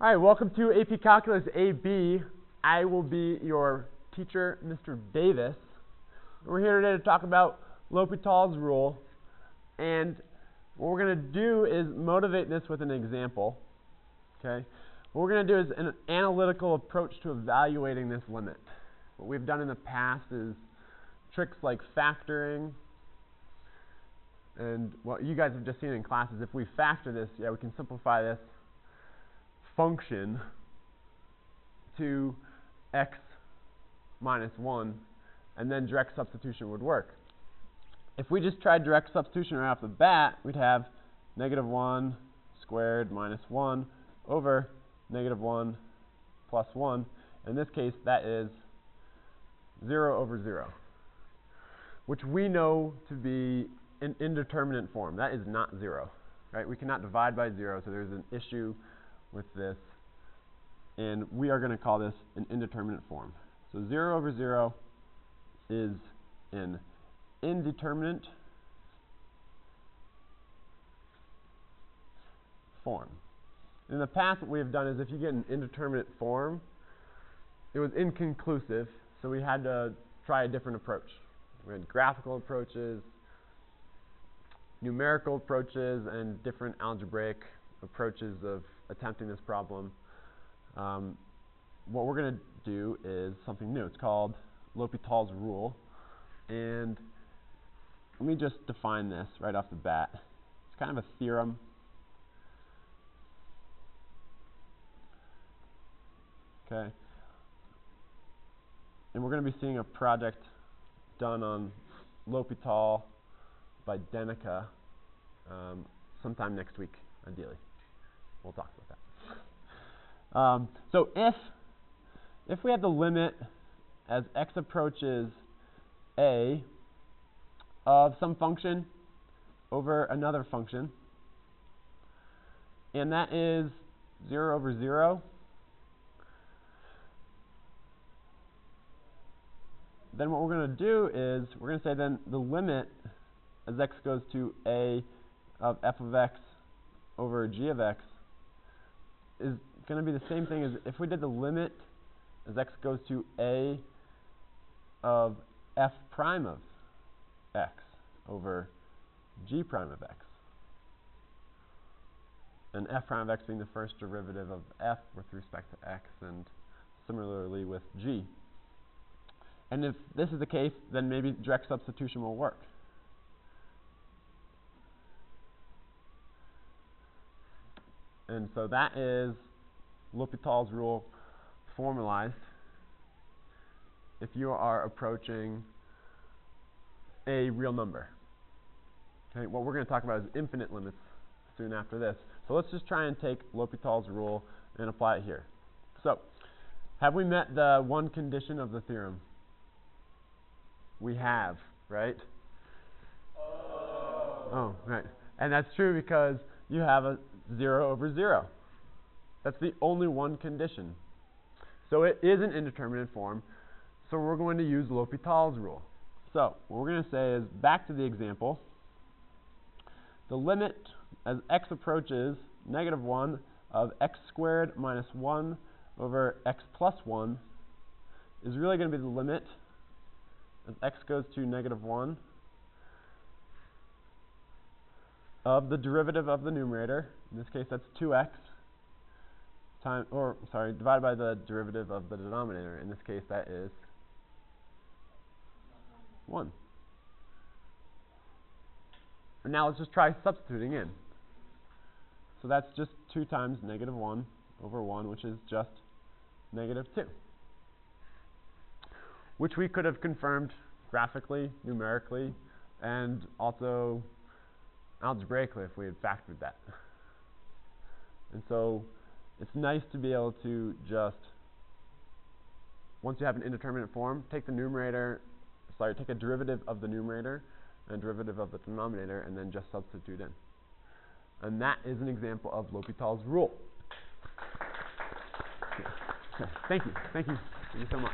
All right, welcome to AP Calculus AB. I will be your teacher, Mr. Davis. We're here today to talk about Lhopital's rule, and what we're going to do is motivate this with an example. Okay, what we're going to do is an analytical approach to evaluating this limit. What we've done in the past is tricks like factoring, and what you guys have just seen in class is if we factor this, we can simplify this function to x minus 1, and then direct substitution would work. If we just tried direct substitution right off the bat, we'd have negative 1 squared minus 1 over negative 1 plus 1. In this case, that is 0 over 0, which we know to be an indeterminate form. That is not 0, right? We cannot divide by 0, so there's an issue with this, and we are going to call this an indeterminate form. So 0 over 0 is an indeterminate form. In the past, what we have done is if you get an indeterminate form, it was inconclusive, so we had to try a different approach. We had graphical approaches, numerical approaches, and different algebraic approaches of attempting this problem. What we're going to do is something new. It's called Lhopital's rule, and let me just define this right off the bat. It's kind of a theorem. Okay, and we're going to be seeing a project done on Lhopital by Denica sometime next week, ideally. We'll talk about that. So if we have the limit as x approaches a of some function over another function, and that is 0 over 0, then what we're going to do is we're going to say then the limit as x goes to a of f of x over g of x is going to be the same thing as if we did the limit as x goes to a of f prime of x over g prime of x. And f prime of x being the first derivative of f with respect to x, and similarly with g. And if this is the case, then maybe direct substitution will work. And so that is Lhopital's rule formalized if you are approaching a real number. Okay, what we're going to talk about is infinite limits soon after this. So let's just try and take Lhopital's rule and apply it here. So, have we met the one condition of the theorem? We have, right? Oh, right. And that's true because you have a 0 over 0. That's the only one condition. So it is an indeterminate form, so we're going to use Lhopital's rule. So what we're going to say is, back to the example, the limit as x approaches negative 1 of x squared minus 1 over x plus 1 is really going to be the limit as x goes to negative 1 of the derivative of the numerator. In this case, that's 2x divided by the derivative of the denominator. In this case, that is 1. And now let's just try substituting in. So that's just 2 times negative 1 over 1, which is just negative 2, which we could have confirmed graphically, numerically, and also algebraically if we had factored that. And so it's nice to be able to just, once you have an indeterminate form, take a derivative of the numerator and a derivative of the denominator, and then just substitute in. And that is an example of Lhopital's rule. Okay. Thank you so much.